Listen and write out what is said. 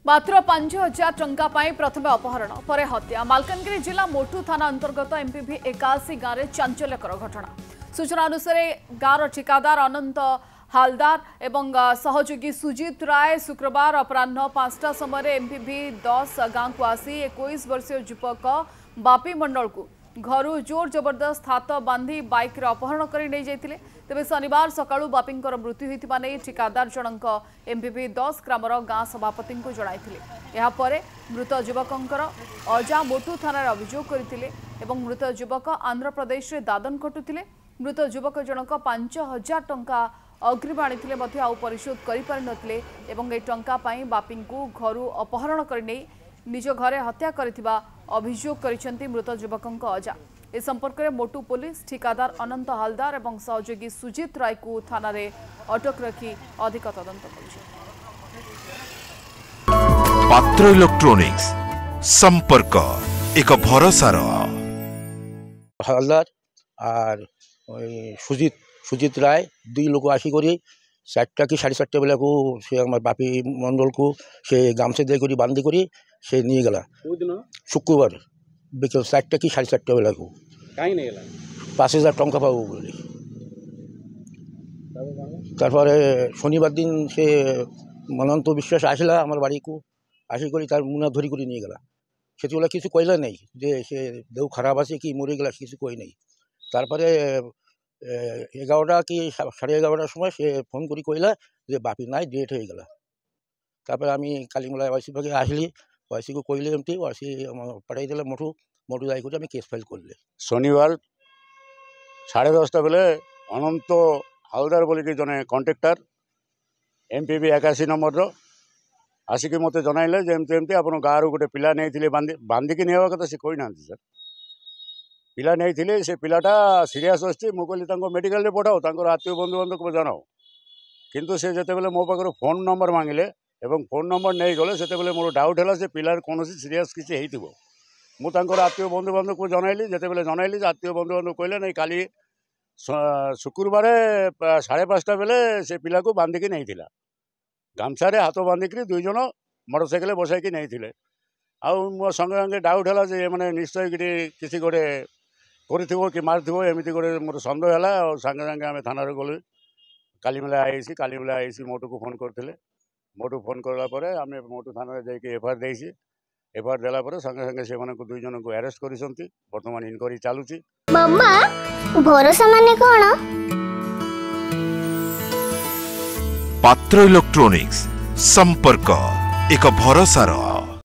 मात्र 5,000 टंका प्रथम अपहरण पर हत्या। मालकानगिरी जिला मोटू थाना अंतर्गत एमपीवी 81 गाँव में चांचल्यकर घटना। सूचना अनुसार गाँव ठिकादार अनंत हालदार एवं सहयोगी सुजीत राय शुक्रवार अपराह 5टा समय एमपीवी 10 गाँव को आसी 21 वर्षीय युवक बापी मंडल को घर जोर जबरदस्त हाथ बांधी बाइक अपहरण कर तेज शनिवार सकाळु बापी मृत्यु होता नहीं ठिकादार जनक एमपीवी 10 ग्रामर गाँ सभापति को जणाई मृत युवकर अजा मोटू थाना अभियोग करते मृत युवक आंध्र प्रदेश में दादन खटुले। मृत युवक जनक 5,000 टंका अग्रिम आनी आउ परिशोध कर टंका बापी को घर अपहरण कर निज घरे हत्या करथिबा अभियोग करिसेंती मृत युवकक अजा। ए संपर्क में मोटू पुलिस ठिकादार अनंत हालदार एवं सहयोगी सुजीत राय को थाना रे अटक रखी अधिक तदंत करिছে। पात्र इलेक्ट्रॉनिक्स संपर्क एक भरोसार हालदार और सुजीत राय दुई लोग आसिक 4टा कि 4:30 बेला को से बापी मंडल को से गामछा दे बांधी कर से नहीं गला शुक्रवार बिकल 4टा कि 4:30 बेला को 5,000 टंका पाबो बोली। तारपर शनिवार दिन से अनंत विश्वास आसला आमार बाड़ी को आसिक तार मुना धरी कर नहीं गला से किसी कहला नहीं जे से देव खराब आसे कि मरे गला किसी कही नहीं। तारपर 11टा कि 11:30 समय से फोन करी कहला जे बापी नाई डेट हो गला। तारपर आमी कालीमला वासी भागे आसली वासी को कहले एमती वासी पढ़ाई देला मोटू मोटू जाई कर केस फाइल करले। शनिवार 10:30 बेले अनंत हालदार बोलिक जने कॉन्ट्रैक्टर एमपीवी 81 नंबर आसिक मत जनइले एमती एमती आप गाँव गोटे पिला नहीं बांधिकी नहीं कथा से कही ना सर पिला नहीं से पिलाटा सीरीयस अच्छी मुझे मेडिकल पठाओ आत्मीय बंधु बांधव को जनाओ किंतु से जिते बेले मो पाखर फोन नंबर मांगिले एवं फोन नंबर नहीं गले से मोर डाउट है से पिलार कौन सीरीयस किसी हो मुझे आत्मीय बंधु बांधव को जनइली जिते बेले जनइली आत्मीय बंधु बांधव कहले नहीं काली शुक्रवार 5:30 बेले से पिला को बांधिकी नहीं गामछारे हाथ बांधिक 2 जन मोटरसाइकेल बसाई नहीं थे आउ मो संगे संगे डाउट है मैंने निश्चय किसी गोटे कर कि मार्थ एमती गोटे मोर सन्देह है और सांगे सांगे आम थाना गलु कालीमेला आईसी मोटू को फोन करते मोटू फोन करापर आम मोटू थाना जाकि एफआईआर देसी एफआईआर देलापर संगे संगे से 2 जन को अरेस्ट कर बर्तमान इनक्वारी चलुची। मामा भरोसा माने कोन पात्र इलेक्ट्रॉनिक्स संपर्क एक भरोसार।